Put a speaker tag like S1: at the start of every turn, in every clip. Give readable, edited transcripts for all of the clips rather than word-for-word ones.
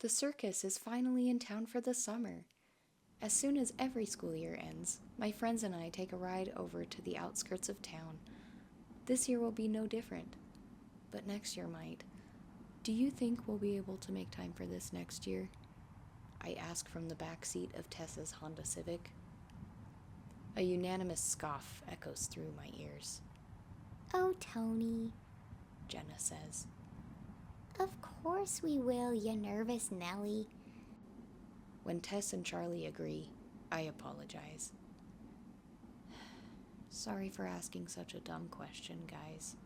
S1: The circus is finally in town for the summer. As soon as every school year ends, my friends and I take a ride over to the outskirts of town. This year will be no different, but next year might. Do you think we'll be able to make time for this next year? I ask from the back seat of Tessa's Honda Civic. A unanimous scoff echoes through my ears.
S2: Oh, Tony.
S1: Jenna says.
S2: Of course we will, you nervous Nellie.
S1: When Tess and Charlie agree, I apologize. Sorry for asking such a dumb question, guys.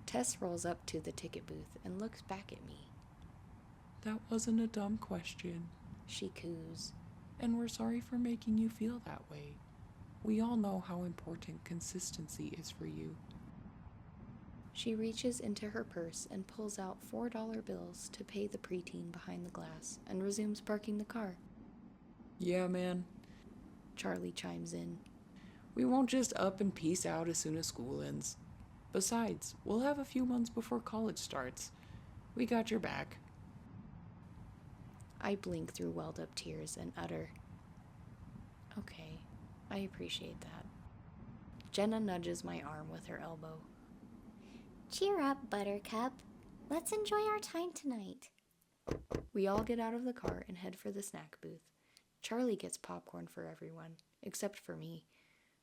S1: Tess rolls up to the ticket booth and looks back at me.
S3: That wasn't a dumb question.
S1: She coos.
S3: And we're sorry for making you feel that way. We all know how important consistency is for you.
S1: She reaches into her purse and pulls out $4 bills to pay the preteen behind the glass and resumes parking the car.
S3: Yeah, man.
S1: Charlie chimes in.
S3: We won't just up and peace out as soon as school ends. Besides, we'll have a few months before college starts. We got your back.
S1: I blink through welled-up tears and utter, "Okay, I appreciate that." Jenna nudges my arm with her elbow.
S2: Cheer up, Buttercup. Let's enjoy our time tonight.
S1: We all get out of the car and head for the snack booth. Charlie gets popcorn for everyone, except for me.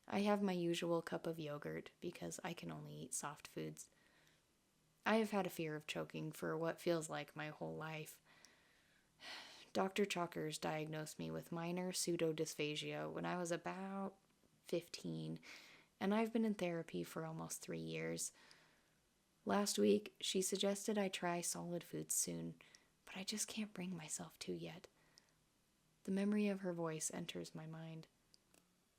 S1: I have my usual cup of yogurt because I can only eat soft foods. I have had a fear of choking for what feels like my whole life. Dr. Chalkers diagnosed me with minor pseudodysphagia when I was about 15, and I've been in therapy for almost 3 years. Last week, she suggested I try solid foods soon, but I just can't bring myself to yet. The memory of her voice enters my mind.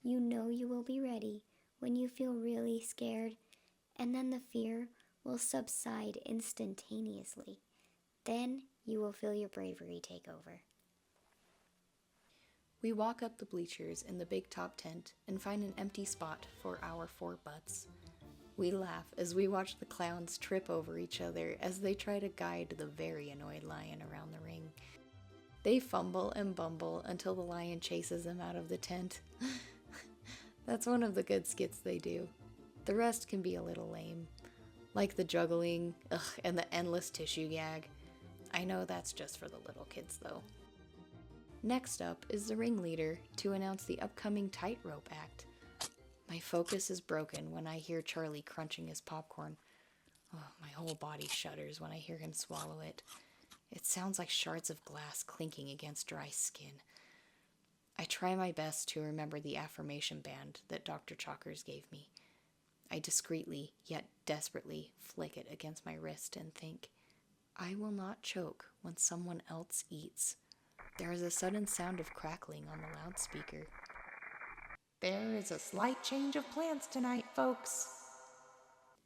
S2: You know you will be ready when you feel really scared, and then the fear will subside instantaneously. Then you will feel your bravery take over.
S1: We walk up the bleachers in the big top tent and find an empty spot for our 4 butts. We laugh as we watch the clowns trip over each other as they try to guide the very annoyed lion around the ring. They fumble and bumble until the lion chases them out of the tent. That's one of the good skits they do. The rest can be a little lame, like the juggling, and the endless tissue gag. I know that's just for the little kids though. Next up is the ringleader to announce the upcoming tightrope act. My focus is broken when I hear Charlie crunching his popcorn. My whole body shudders when I hear him swallow it. It sounds like shards of glass clinking against dry skin. I try my best to remember the affirmation band that Dr. Chalkers gave me. I discreetly, yet desperately, flick it against my wrist and think, I will not choke when someone else eats. There is a sudden sound of crackling on the loudspeaker.
S4: There is a slight change of plans tonight, folks.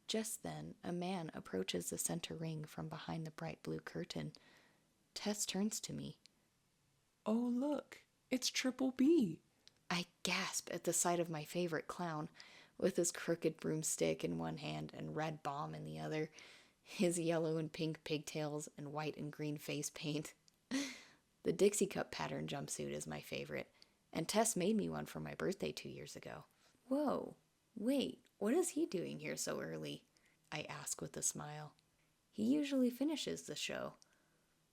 S1: Just then, a man approaches the center ring from behind the bright blue curtain. Tess turns to me.
S3: Oh, look, it's Triple B.
S1: I gasp at the sight of my favorite clown, with his crooked broomstick in one hand and red bomb in the other, his yellow and pink pigtails and white and green face paint. The Dixie Cup pattern jumpsuit is my favorite, and Tess made me one for my birthday 2 years ago. Whoa, wait, what is he doing here so early? I ask with a smile. He usually finishes the show.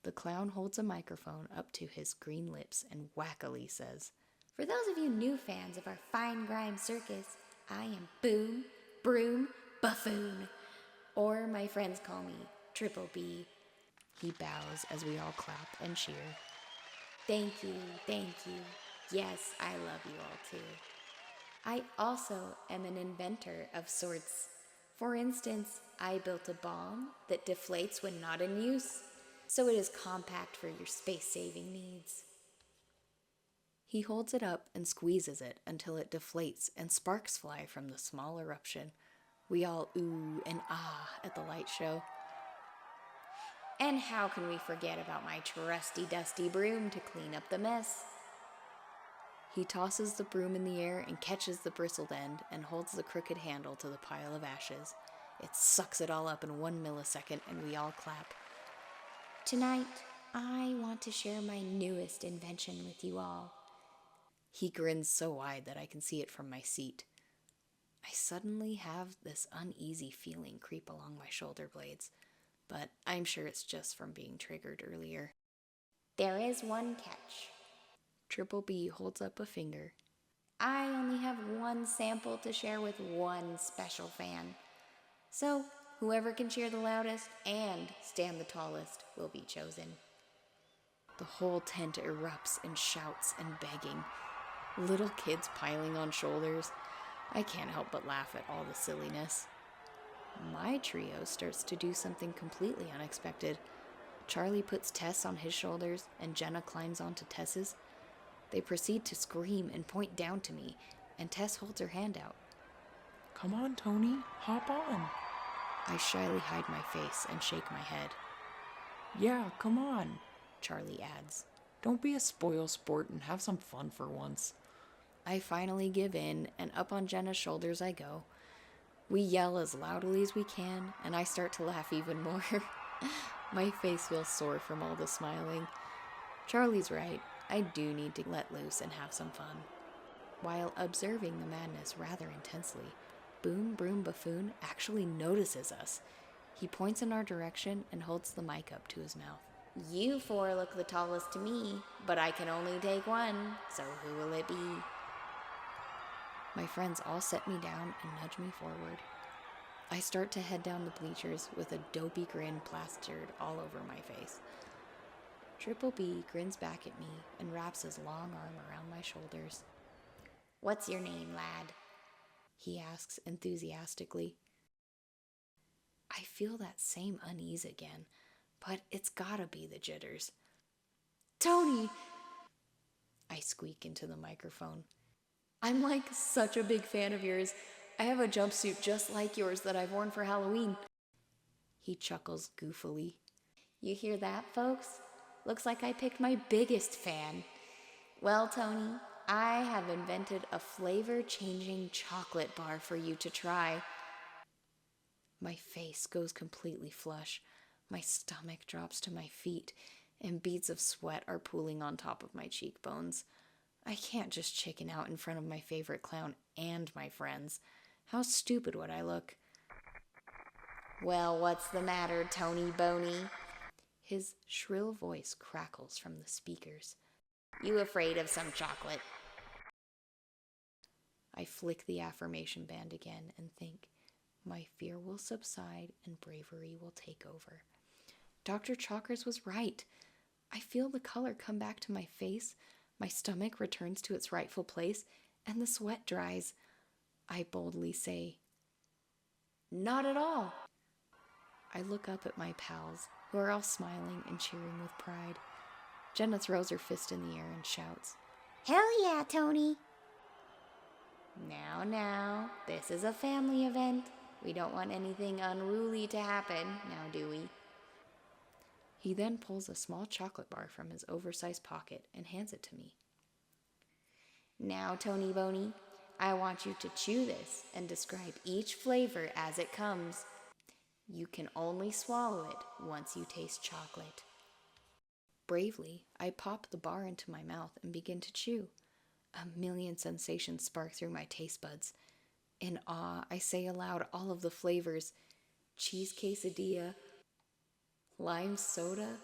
S1: The clown holds a microphone up to his green lips and wackily says,
S2: For those of you new fans of our fine grime circus, I am Boom, Broom, Buffoon. Or my friends call me Triple B.
S1: He bows as we all clap and cheer.
S2: Thank you, thank you. Yes, I love you all too. I also am an inventor of sorts. For instance, I built a bomb that deflates when not in use, so it is compact for your space-saving needs.
S1: He holds it up and squeezes it until it deflates and sparks fly from the small eruption. We all ooh and ah at the light show.
S2: And how can we forget about my trusty dusty broom to clean up the mess?
S1: He tosses the broom in the air and catches the bristled end and holds the crooked handle to the pile of ashes. It sucks it all up in 1 millisecond and we all clap.
S2: Tonight, I want to share my newest invention with you all.
S1: He grins so wide that I can see it from my seat. I suddenly have this uneasy feeling creep along my shoulder blades, but I'm sure it's just from being triggered earlier.
S2: There is one catch.
S1: Triple B holds up a finger.
S2: I only have one sample to share with one special fan. So, whoever can cheer the loudest and stand the tallest will be chosen.
S1: The whole tent erupts in shouts and begging. Little kids piling on shoulders. I can't help but laugh at all the silliness. My trio starts to do something completely unexpected. Charlie puts Tess on his shoulders and Jenna climbs onto Tess's. They proceed to scream and point down to me, and Tess holds her hand out.
S3: Come on, Tony, hop on.
S1: I shyly hide my face and shake my head.
S3: Yeah, come on,
S1: Charlie adds.
S3: Don't be a spoil sport and have some fun for once.
S1: I finally give in, and up on Jenna's shoulders I go. We yell as loudly as we can, and I start to laugh even more. My face feels sore from all the smiling. Charlie's right. I do need to let loose and have some fun. While observing the madness rather intensely, Boom Broom Buffoon actually notices us. He points in our direction and holds the mic up to his mouth.
S2: You four look the tallest to me, but I can only take one, so who will it be?
S1: My friends all set me down and nudge me forward. I start to head down the bleachers with a dopey grin plastered all over my face. Triple B grins back at me and wraps his long arm around my shoulders.
S2: What's your name, lad?
S1: He asks enthusiastically. I feel that same unease again, but it's gotta be the jitters.
S2: Tony!
S1: I squeak into the microphone. I'm like such a big fan of yours. I have a jumpsuit just like yours that I've worn for Halloween. He chuckles goofily.
S2: You hear that, folks? Looks like I picked my biggest fan. Well, Tony, I have invented a flavor-changing chocolate bar for you to try.
S1: My face goes completely flush. My stomach drops to my feet, and beads of sweat are pooling on top of my cheekbones. I can't just chicken out in front of my favorite clown and my friends. How stupid would I look?
S2: Well, what's the matter, Tony Boney?
S1: His shrill voice crackles from the speakers.
S2: You afraid of some chocolate?
S1: I flick the affirmation band again and think, my fear will subside and bravery will take over. Dr. Chalkers was right. I feel the color come back to my face, my stomach returns to its rightful place, and the sweat dries. I boldly say, not at all. I look up at my pals, who are all smiling and cheering with pride. Jenna throws her fist in the air and shouts,
S2: Hell yeah, Tony! Now, this is a family event. We don't want anything unruly to happen, now do we?
S1: He then pulls a small chocolate bar from his oversized pocket and hands it to me.
S2: Now, Tony Boney, I want you to chew this and describe each flavor as it comes. You can only swallow it once you taste chocolate.
S1: Bravely, I pop the bar into my mouth and begin to chew. A million sensations spark through my taste buds. In awe, I say aloud all of the flavors: cheese quesadilla, lime soda,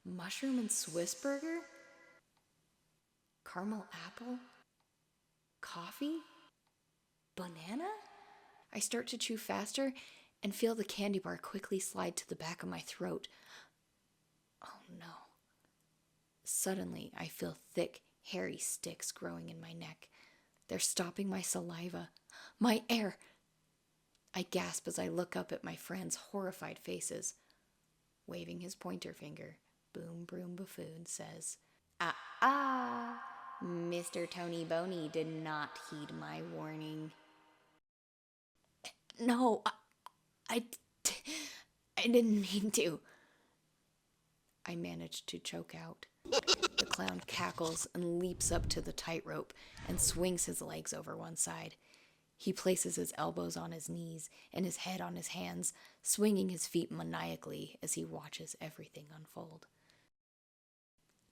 S1: mushroom and Swiss burger, caramel apple, coffee, banana. I start to chew faster and feel the candy bar quickly slide to the back of my throat. Oh no. Suddenly, I feel thick, hairy sticks growing in my neck. They're stopping my saliva, my air. I gasp as I look up at my friends' horrified faces. Waving his pointer finger, Boom Broom Buffoon says,
S2: Mr. Tony Boney did not heed my warning.
S1: No, I didn't mean to. I managed to choke out. The clown cackles and leaps up to the tightrope and swings his legs over one side. He places his elbows on his knees and his head on his hands, swinging his feet maniacally as he watches everything unfold.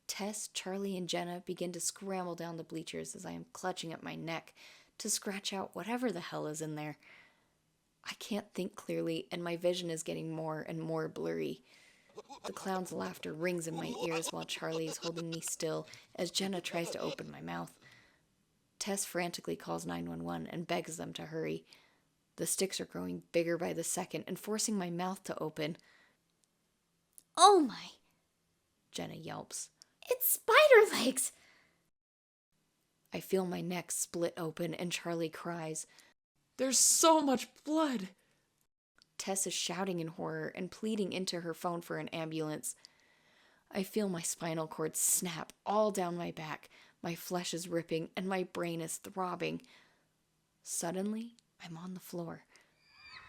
S1: Tess, Charlie, and Jenna begin to scramble down the bleachers as I am clutching at my neck to scratch out whatever the hell is in there. I can't think clearly, and my vision is getting more and more blurry. The clown's laughter rings in my ears while Charlie is holding me still as Jenna tries to open my mouth. Tess frantically calls 911 and begs them to hurry. The sticks are growing bigger by the second and forcing my mouth to open.
S2: Oh my,
S1: Jenna yelps.
S2: it's spider legs!
S1: I feel my neck split open and Charlie cries.
S3: There's so much blood.
S1: Tess is shouting in horror and pleading into her phone for an ambulance. I feel my spinal cord snap all down my back. My flesh is ripping and my brain is throbbing. Suddenly, I'm on the floor.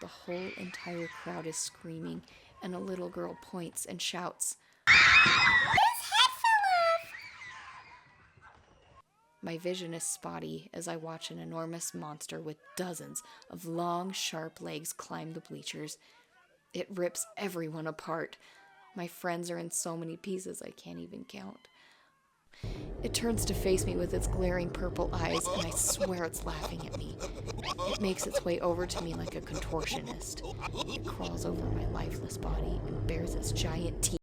S1: The whole entire crowd is screaming, and a little girl points and shouts,
S2: His head fell off!
S1: My vision is spotty as I watch an enormous monster with dozens of long, sharp legs climb the bleachers. It rips everyone apart. My friends are in so many pieces I can't even count. It turns to face me with its glaring purple eyes, and I swear it's laughing at me. It makes its way over to me like a contortionist. It crawls over my lifeless body and bares its giant teeth.